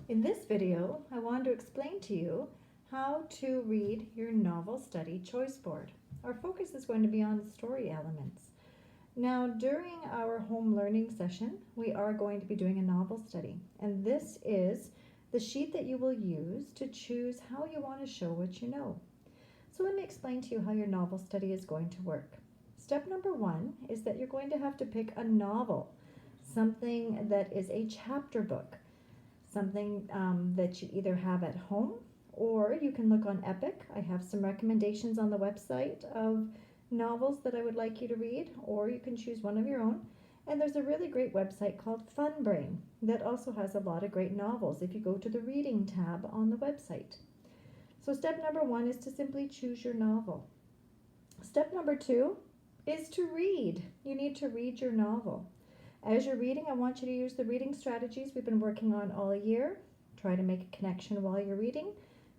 In this video, I want to explain to you how to read your novel study choice board. Our focus is going to be on story elements. Now, during our home learning session, we are going to be doing a novel study, and this is the sheet that you will use to choose how you want to show what you know. So let me explain to you how your novel study is going to work. Step number one is that you're going to have to pick a novel, something that is a chapter book, something that you either have at home or you can look on Epic. I have some recommendations on the website of novels that I would like you to read, or you can choose one of your own. And there's a really great website called Funbrain that also has a lot of great novels if you go to the reading tab on the website. So step number one is to simply choose your novel. Step number two is to read. You need to read your novel. As you're reading, I want you to use the reading strategies we've been working on all year. Try to make a connection while you're reading.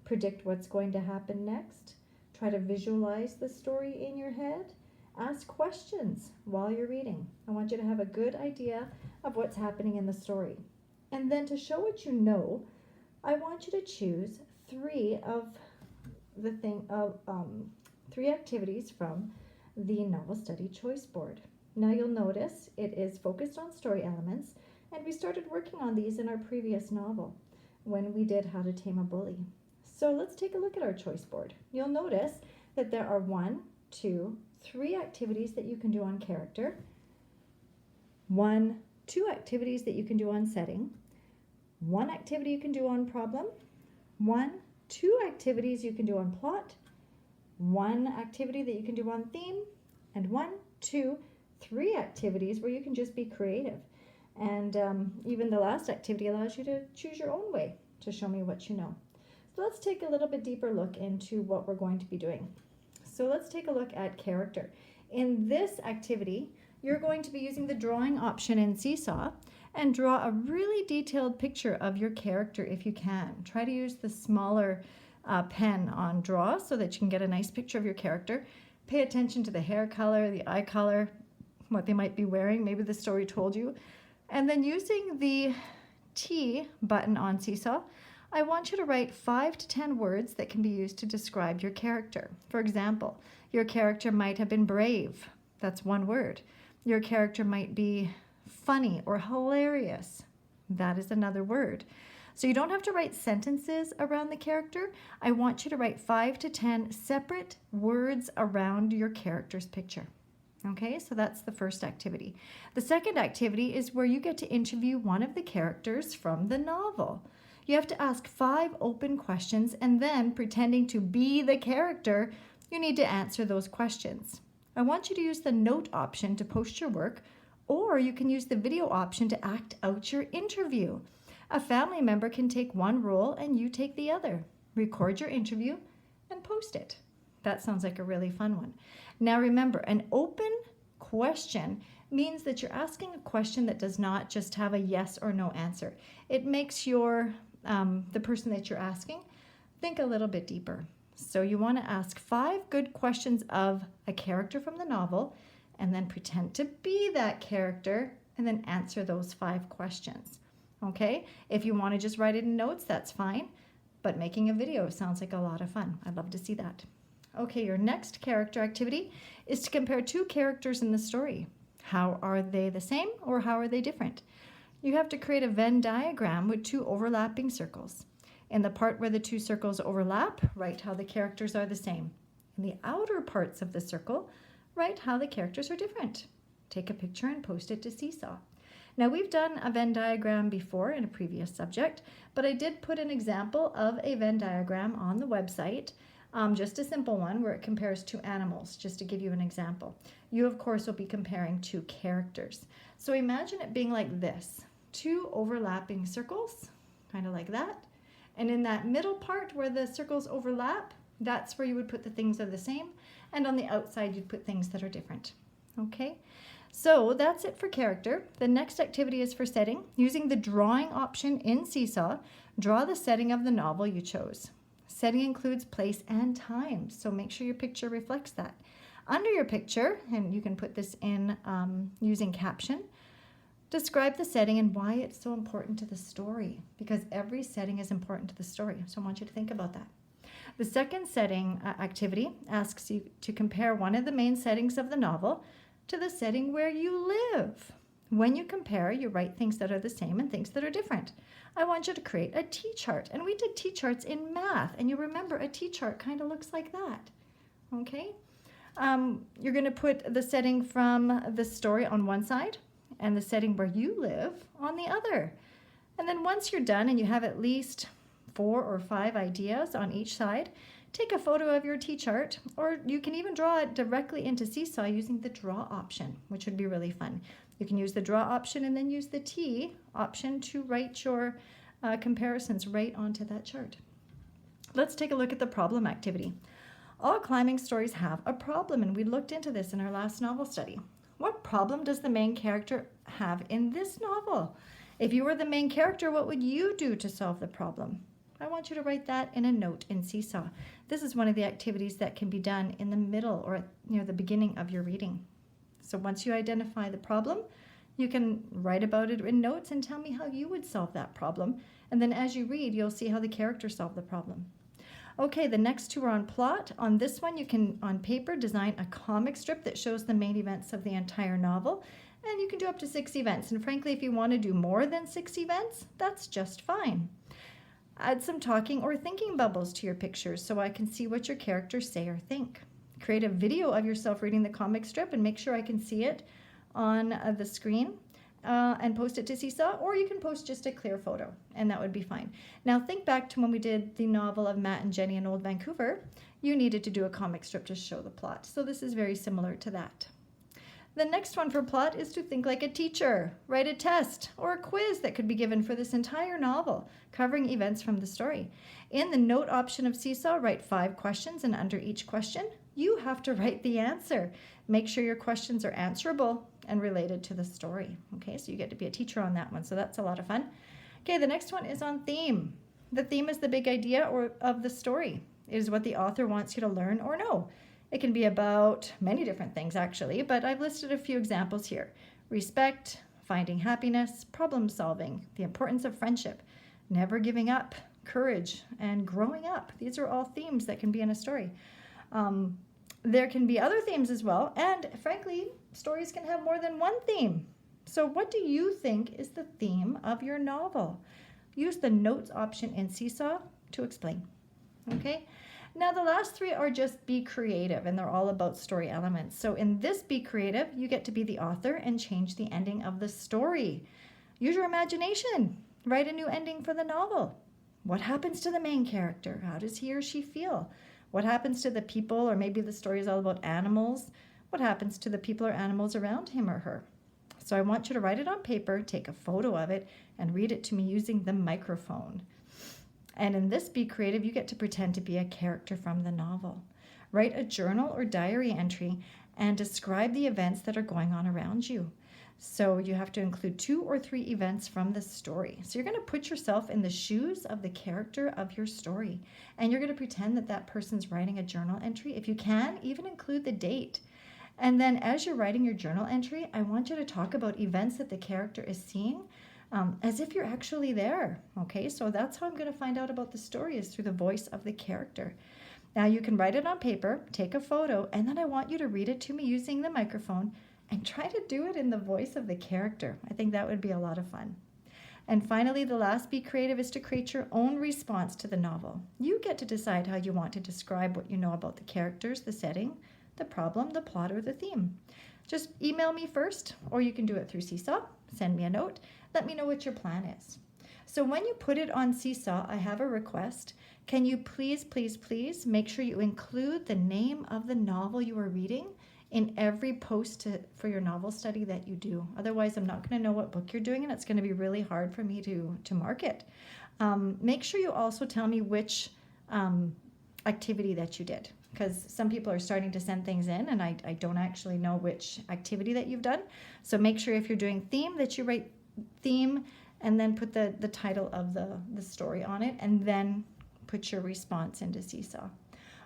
Predict what's going to happen next. Try to visualize the story in your head. Ask questions while you're reading. I want you to have a good idea of what's happening in the story. And then to show what you know, I want you to choose three activities from the novel study choice board. Now you'll notice it is focused on story elements, and we started working on these in our previous novel when we did How to Tame a Bully. So let's take a look at our choice board. You'll notice that there are 1, 2, 3 activities that you can do on character, 1, 2 activities that you can do on setting, 1 activity you can do on problem, 1, 2 activities you can do on plot, 1 activity that you can do on theme, and 1, 2, 3 activities where you can just be creative. And even the last activity allows you to choose your own way to show me what you know. So let's take a little bit deeper look into what we're going to be doing. So let's take a look at character. In this activity, you're going to be using the drawing option in Seesaw and draw a really detailed picture of your character if you can. Try to use the smaller pen on Draw so that you can get a nice picture of your character. Pay attention to the hair color, the eye color, what they might be wearing, maybe the story told you. And then using the T button on Seesaw, I want you to write 5 to 10 words that can be used to describe your character. For example, your character might have been brave. That's 1 word. Your character might be funny or hilarious. That is another word. So you don't have to write sentences around the character. I want you to write 5 to 10 separate words around your character's picture. Okay, so that's the first activity. The second activity is where you get to interview one of the characters from the novel. You have to ask 5 open questions, and then, pretending to be the character, you need to answer those questions. I want you to use the note option to post your work, or you can use the video option to act out your interview. A family member can take one role and you take the other. Record your interview and post it. That sounds like a really fun one. Now remember, an open question means that you're asking a question that does not just have a yes or no answer. It makes the person that you're asking think a little bit deeper. So you want to ask 5 good questions of a character from the novel, and then pretend to be that character, and then answer those 5 questions. Okay? If you want to just write it in notes, that's fine. But making a video sounds like a lot of fun. I'd love to see that. Okay, your next character activity is to compare 2 characters in the story. How are they the same, or how are they different? You have to create a Venn diagram with 2 overlapping circles. In the part where the 2 circles overlap, write how the characters are the same. In the outer parts of the circle, write how the characters are different. Take a picture and post it to Seesaw. Now, we've done a Venn diagram before in a previous subject, but I did put an example of a Venn diagram on the website, just a simple one where it compares 2 animals, just to give you an example. You, of course, will be comparing 2 characters. So imagine it being like this, 2 overlapping circles, kind of like that. And in that middle part where the circles overlap, that's where you would put the things that are the same. And on the outside, you'd put things that are different. Okay? So that's it for character. The next activity is for setting. Using the drawing option in Seesaw, draw the setting of the novel you chose. Setting includes place and time, so make sure your picture reflects that. Under your picture, and you can put this in using caption, Describe the setting and why it's so important to the story, because every setting is important to the story. So I want you to think about that. The second setting activity asks you to compare one of the main settings of the novel to the setting where you live. When you compare, you write things that are the same and things that are different. I want you to create a T-chart. And we did T-charts in math. And you remember a T-chart kind of looks like that. Okay? You're going to put the setting from the story on one side and the setting where you live on the other. And then once you're done and you have at least 4 or 5 ideas on each side, take a photo of your T-chart, or you can even draw it directly into Seesaw using the draw option, which would be really fun. You can use the draw option and then use the T option to write your comparisons right onto that chart. Let's take a look at the problem activity. All climbing stories have a problem, and we looked into this in our last novel study. What problem does the main character have in this novel? If you were the main character, what would you do to solve the problem? I want you to write that in a note in Seesaw. This is one of the activities that can be done in the middle or near the beginning of your reading. So once you identify the problem, you can write about it in notes and tell me how you would solve that problem. And then as you read, you'll see how the character solved the problem. Okay, the next 2 are on plot. On this one, you can, on paper, design a comic strip that shows the main events of the entire novel. And you can do up to 6 events. And frankly, if you want to do more than 6 events, that's just fine. Add some talking or thinking bubbles to your pictures so I can see what your characters say or think. Create a video of yourself reading the comic strip and make sure I can see it on the screen and post it to Seesaw, or you can post just a clear photo and that would be fine. Now think back to when we did the novel of Matt and Jenny in Old Vancouver. You needed to do a comic strip to show the plot. So this is very similar to that. The next one for plot is to think like a teacher. Write a test or a quiz that could be given for this entire novel, covering events from the story. In the note option of Seesaw, write 5 questions, and under each question, you have to write the answer. Make sure your questions are answerable and related to the story. Okay, so you get to be a teacher on that one, so that's a lot of fun. Okay, the next one is on theme. The theme is the big idea of the story. It is what the author wants you to learn or know. It can be about many different things, actually, but I've listed a few examples here. Respect, finding happiness, problem solving, the importance of friendship, never giving up, courage, and growing up. These are all themes that can be in a story. There can be other themes as well, and frankly, stories can have more than one theme. So what do you think is the theme of your novel? Use the notes option in Seesaw to explain. Okay? Now the last 3 are just be creative, and they're all about story elements. So in this be creative, you get to be the author and change the ending of the story. Use your imagination. Write a new ending for the novel. What happens to the main character? How does he or she feel? What happens to the people, or maybe the story is all about animals? What happens to the people or animals around him or her? So I want you to write it on paper, take a photo of it, and read it to me using the microphone. And in this Be Creative, you get to pretend to be a character from the novel. Write a journal or diary entry and describe the events that are going on around you. So you have to include 2 or 3 events from the story. So you're going to put yourself in the shoes of the character of your story. And you're going to pretend that that person's writing a journal entry. If you can, even include the date. And then as you're writing your journal entry, I want you to talk about events that the character is seeing as if you're actually there. Okay, so that's how I'm going to find out about the story, is through the voice of the character. Now you can write it on paper, take a photo, and then I want you to read it to me using the microphone and try to do it in the voice of the character. I think that would be a lot of fun. And finally, the last Be Creative is to create your own response to the novel. You get to decide how you want to describe what you know about the characters, the setting, the problem, the plot, or the theme. Just email me first, or you can do it through Seesaw. Send me a note. Let me know what your plan is. So when you put it on Seesaw, I have a request. Can you please, please, please make sure you include the name of the novel you are reading in every post for your novel study that you do. Otherwise, I'm not going to know what book you're doing, and it's going to be really hard for me to mark it. Make sure you also tell me which activity that you did, because some people are starting to send things in, and I don't actually know which activity that you've done. So make sure if you're doing theme that you write theme and then put the title of the story on it, and then put your response into Seesaw.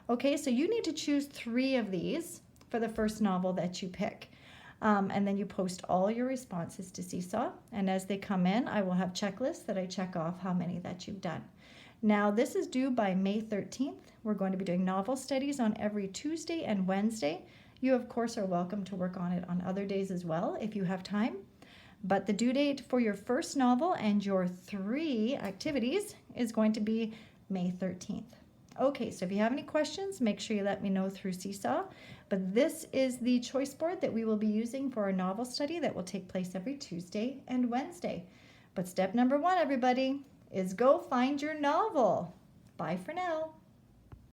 Okay, so you need to choose 3 of these for the first novel that you pick. And then you post all your responses to Seesaw. And as they come in, I will have checklists that I check off how many that you've done. Now, this is due by May 13th. We're going to be doing novel studies on every Tuesday and Wednesday. You, of course, are welcome to work on it on other days as well if you have time. But the due date for your first novel and your 3 activities is going to be May 13th. Okay, so if you have any questions, make sure you let me know through Seesaw. But this is the choice board that we will be using for our novel study that will take place every Tuesday and Wednesday. But step number 1, everybody, is go find your novel. Bye for now.